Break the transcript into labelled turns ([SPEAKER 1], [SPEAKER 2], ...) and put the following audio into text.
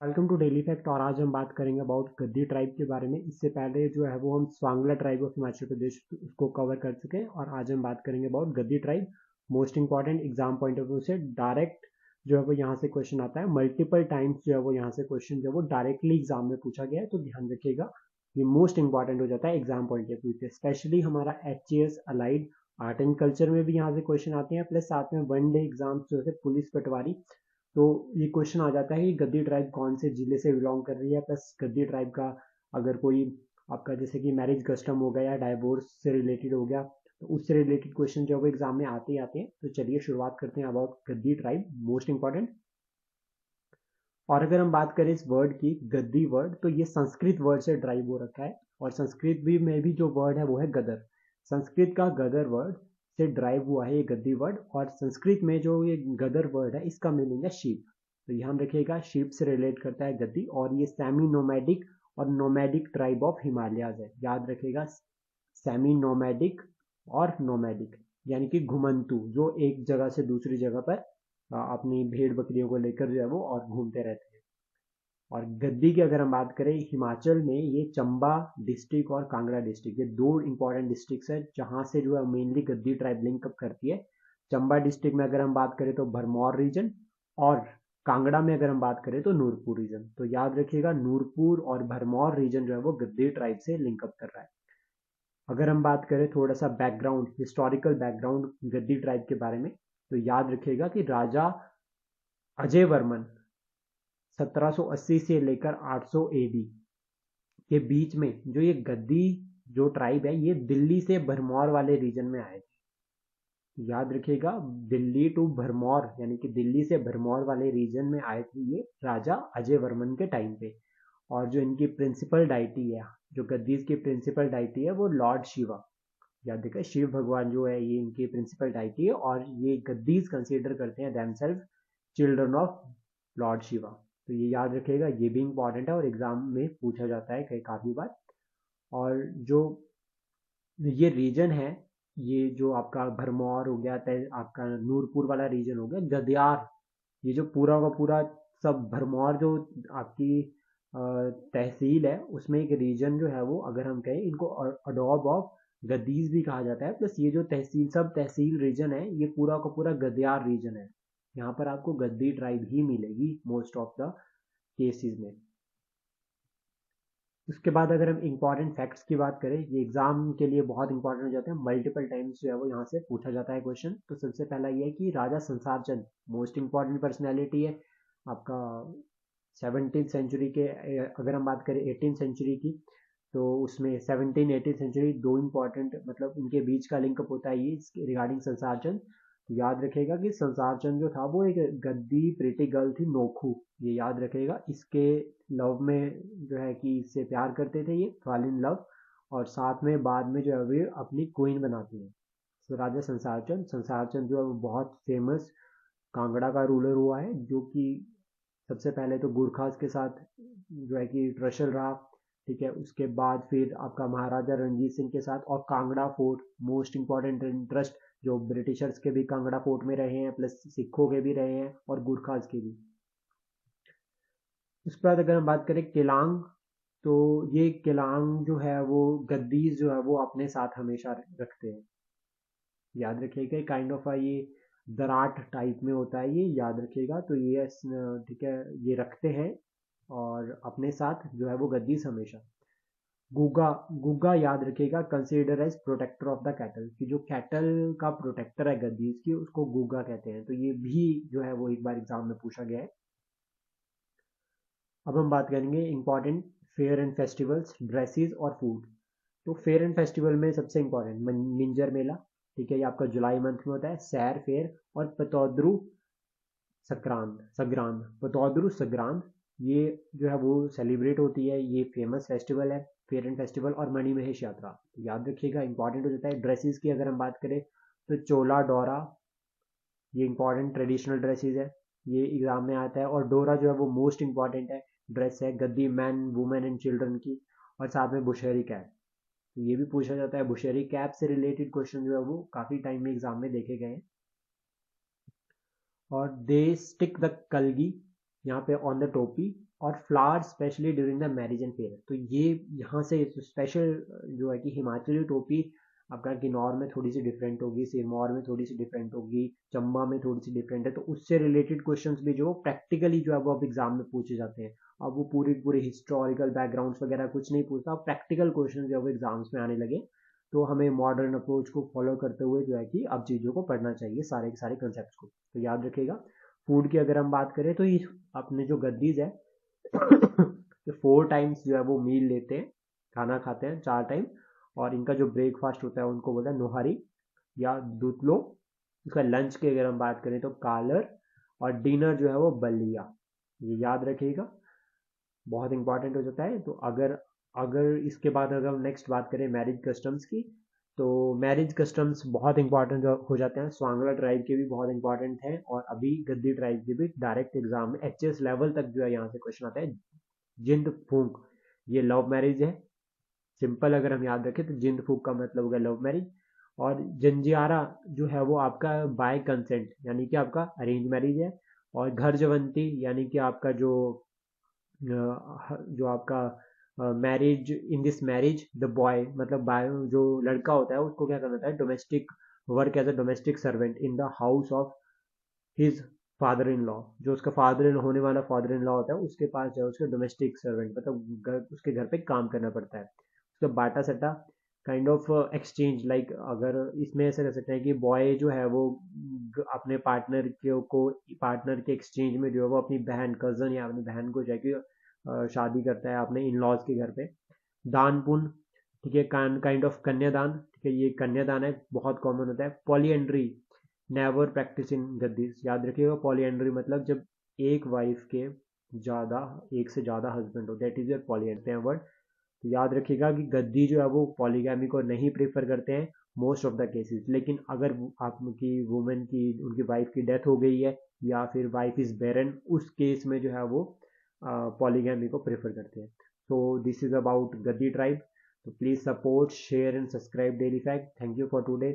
[SPEAKER 1] Welcome to daily fact. और आज हम बात करेंगे अबाउट गद्दी ट्राइब के बारे में। इससे पहले जो है वो हम स्वांगला ट्राइब ऑफ हिमाचल प्रदेश उसको कवर कर चुके हैं और आज हम बात करेंगे about Gaddi tribe. Most important exam point of view से डायरेक्ट जो है वो यहाँ से क्वेश्चन आता है। मल्टीपल टाइम्स जो है वो यहाँ से क्वेश्चन जो है वो डायरेक्टली एग्जाम में पूछा गया है, तो ध्यान रखिएगा ये मोस्ट इंपॉर्टेंट हो जाता है एग्जाम पॉइंट ऑफ व्यू से। स्पेशली हमारा HCS allied art and culture में भी यहाँ से क्वेश्चन आते हैं, प्लस साथ में वन डे एग्जाम जो है पुलिस पटवारी। तो ये क्वेश्चन आ जाता है कि गद्दी ट्राइब कौन से जिले से बिलोंग कर रही है, प्लस गद्दी ट्राइब का अगर कोई आपका जैसे कि मैरिज कस्टम हो गया या डाइवोर्स से रिलेटेड हो गया, तो उससे रिलेटेड क्वेश्चन जो है वो एग्जाम में आते ही आते हैं। तो चलिए शुरुआत करते हैं about Gaddi tribe, most important. और अगर हम बात करें इस वर्ड की, गद्दी वर्ड, तो ये संस्कृत वर्ड से ड्राइव हो रखा है और संस्कृत भी में भी जो वर्ड है वो है गदर। संस्कृत का गदर वर्ड से ड्राइव हुआ है ये गद्दी वर्ड, और संस्कृत में जो ये गदर वर्ड है इसका मीनिंग है शीप। तो ध्यान रखिएगा शीप से रिलेट करता है गद्दी, और ये सेमी नोमैडिक और नोमैडिक ट्राइब ऑफ हिमालयाज है। याद रखिएगा सेमी नोमैडिक और नोमैडिक यानी कि घुमंतु, जो एक जगह से दूसरी जगह पर अपनी भेड़ बकरियों को लेकर जो है वो और घूमते रहते हैं। और गद्दी की अगर हम बात करें, हिमाचल में ये चंबा डिस्ट्रिक्ट और कांगड़ा डिस्ट्रिक्ट, ये दो इंपॉर्टेंट डिस्ट्रिक्ट्स है जहां से जो है मेनली गद्दी ट्राइब लिंक अप करती है। चंबा डिस्ट्रिक्ट में अगर हम बात करें तो भरमौर रीजन, और कांगड़ा में अगर हम बात करें तो नूरपुर रीजन। तो याद रखिएगा नूरपुर और भरमौर रीजन जो है वो गद्दी ट्राइब से लिंक अप कर रहा है। अगर हम बात करें थोड़ा सा बैकग्राउंड, हिस्टोरिकल बैकग्राउंड गद्दी ट्राइब के बारे में, तो याद रखिएगा कि राजा अजय वर्मन 1780 से लेकर 800 AD के बीच में जो ये गद्दी जो ट्राइब है ये दिल्ली से भरमौर वाले रीजन में आए थे। याद रखिएगा दिल्ली टू भरमौर यानी कि दिल्ली से भरमौर वाले रीजन में आए थे ये राजा अजय वर्मन के टाइम पे। और जो इनकी प्रिंसिपल डाइटी है, जो गद्दीज की प्रिंसिपल डाइटी है वो लॉर्ड शिवा। याद रखिए शिव भगवान जो है ये इनकी प्रिंसिपल डाइटी है, और ये गद्दीज कंसीडर करते हैं themselves children of lord Shiva. तो ये याद रखिएगा, ये भी इंपॉर्टेंट है और एग्जाम में पूछा जाता है कई काफी बार। और जो ये रीजन है, ये जो आपका भरमौर हो गया, आपका नूरपुर वाला रीजन हो गया, गद्यार, ये जो पूरा का पूरा सब भरमौर जो आपकी तहसील है उसमें एक रीजन जो है वो, अगर हम कहें इनको अडोब ऑफ गद्दीज भी कहा जाता है। प्लस ये जो तहसील सब तहसील रीजन है ये पूरा का पूरा गद्यार रीजन है। यहाँ पर आपको गद्दी ट्राइब ही मिलेगी मोस्ट ऑफ द केसेस में। उसके बाद अगर हम इंपॉर्टेंट फैक्ट्स की बात करें, ये एग्जाम के लिए बहुत इंपॉर्टेंट हो जाते हैं, मल्टीपल टाइम्स जो है वो यहाँ से पूछा जाता है क्वेश्चन। तो सबसे पहला ये है कि राजा संसार चंद मोस्ट इंपॉर्टेंट पर्सनैलिटी है आपका 17th सेंचुरी के। अगर हम बात करें 18th सेंचुरी की, तो उसमें 17 18 सेंचुरी दो इंपॉर्टेंट मतलब इनके बीच का लिंकअप होता है ये रिगार्डिंग संसार चंद। तो याद रखेगा कि संसार चंद जो था वो एक गद्दी प्रीटी गर्ल थी नोखू। ये याद रखेगा, इसके लव में जो है कि इससे प्यार करते थे ये, फॉल इन लव, और साथ में बाद में जो है वे अपनी क्वीन बनाती है। तो राजा संसार चंद जो है वो बहुत फेमस कांगड़ा का रूलर हुआ है, जो कि सबसे पहले तो गुरखास के साथ जो है कि ट्रशल रहा। ठीक है, उसके बाद फिर आपका महाराजा रणजीत सिंह के साथ, और Kangra fort most important interest, जो ब्रिटिशर्स के भी कांगड़ा फोर्ट में रहे हैं, प्लस सिखों के भी रहे हैं और गुरखास के भी। उसके बाद अगर हम बात करें केलांग, तो ये केलांग जो है वो गद्दीज जो है वो अपने साथ हमेशा रखते हैं। याद रखिएगा काइंड ऑफ ये दराट टाइप में होता है, ये याद रखिएगा। तो ये ठीक है, ये रखते हैं और अपने साथ जो है वो गद्दीज हमेशा। गुगा, गुगा याद रखिएगा consider as protector of the cattle, कि जो कैटल का प्रोटेक्टर है गद्दीज की उसको गुगा कहते हैं। तो ये भी जो है वो एक बार एग्जाम में पूछा गया है। अब हम बात करेंगे important fair and festivals, dresses और फूड। तो फेयर एंड फेस्टिवल में सबसे इंपॉर्टेंट मिंजर मेला। ठीक है, ये आपका जुलाई मंथ में होता है। सैर फेयर और पतौद्रू सग्रांद, पतौद्रू सग्रांद, ये जो है वो सेलिब्रेट होती है, ये फेमस फेस्टिवल है फेयर एंड फेस्टिवल। और मणिमहेश यात्रा, तो याद रखिएगा इंपॉर्टेंट हो जाता है। ड्रेसेस की अगर हम बात करें तो चोला डोरा, ये इंपॉर्टेंट ट्रेडिशनल ड्रेसेस है, ये एग्जाम में आता है। और डोरा जो है वो मोस्ट इंपॉर्टेंट है ड्रेस है गद्दी मैन वुमेन एंड चिल्ड्रन की। और साथ में बुशहरी कैप, तो ये भी पूछा जाता है। बुशहरी कैप से रिलेटेड क्वेश्चन जो है वो काफी टाइम में एग्जाम में देखे गए हैं। और दे स्टिक द कलगी यहाँ पे ऑन द टोपी, और flower specially during the marriage and fair. तो ये यहाँ से स्पेशल जो है कि हिमाचली टोपी आपका किन्नौर में थोड़ी सी डिफरेंट होगी, सिरमौर में थोड़ी सी डिफरेंट होगी, चंबा में थोड़ी सी डिफरेंट है, तो उससे रिलेटेड क्वेश्चंस भी जो प्रैक्टिकली जो है वो अब एग्जाम में पूछे जाते हैं। अब वो पूरी पूरी हिस्टोरिकल बैकग्राउंड्स वगैरह कुछ नहीं पूछता, अब प्रैक्टिकल क्वेश्चन जो है वो एग्जाम्स में आने लगे। तो हमें मॉडर्न अप्रोच को फॉलो करते हुए जो है कि अब चीज़ों को पढ़ना चाहिए, सारे के सारे कंसेप्ट को। तो याद रखिएगा। फूड की अगर हम बात करें तो ये अपने जो गद्दीज है ये 4 टाइम्स जो है वो मील लेते हैं, खाना खाते हैं 4 टाइम। और इनका जो ब्रेकफास्ट होता है उनको बोलते हैं नोहारी या दूतलो। इसका लंच की अगर हम बात करें तो कालर, और डिनर जो है वो बलिया। ये याद रखिएगा, बहुत इंपॉर्टेंट हो जाता है। तो अगर अगर इसके बाद अगर हम नेक्स्ट बात करें मैरिज कस्टम्स की, तो मैरिज कस्टम्स बहुत इंपॉर्टेंट हो जाते हैं। स्वांगला ट्राइब के भी बहुत इंपॉर्टेंट हैं, और अभी गद्दी ट्राइब के भी डायरेक्ट एग्जाम में एचएस लेवल तक जो है यहाँ से क्वेश्चन आता है। जिंद फूंक, ये लव मैरिज है। सिंपल अगर हम याद रखें तो जिंद फूंक का मतलब होगा लव मैरिज। और जंजियारा जो है वो आपका बाय कंसेंट यानी कि आपका अरेंज मैरिज है। और घर जवंती यानी कि आपका जो आपका marriage, in this marriage the boy मतलब बाय जो लड़का होता है उसको क्या करना होता है, domestic work as a domestic servant in the house of his father in law. जो उसका फादर इन होने वाला फादर इन लॉ होता है उसके पास जो है उसके डोमेस्टिक सर्वेंट मतलब उसके घर पे काम करना पड़ता है। उसका बाटा सट्टा काइंड ऑफ एक्सचेंज, लाइक अगर इसमें ऐसा कर सकते हैं कि बॉय जो है वो अपने पार्टनर के एक्सचेंज में जो है वो अपनी बहन, कजन या अपनी बहन को जाके शादी करता है अपने इन लॉज के घर पे। दान पुण्य, ठीक है, काइंड ऑफ कन्यादान, ठीक है, ये कन्यादान है, बहुत कॉमन होता है। Polyandry, never practice in Gaddis. याद रखिएगा, पॉलीएंड्री मतलब जब एक वाइफ के ज़्यादा, एक से ज़्यादा हस्बैंड हो, that is your polyandry word. तो याद रखिएगा कि गद्दी जो है वो पॉलीगैमी को नहीं प्रेफर करते हैं मोस्ट ऑफ द केसेस। लेकिन अगर आपकी वुमेन की, उनकी वाइफ की डेथ हो गई है या फिर वाइफ इज बैरन, उस केस में जो है वो पॉलीगैमी को प्रेफर करते हैं। So this is about Gaddi tribe. तो please support, share and subscribe daily fact. Thank you for today.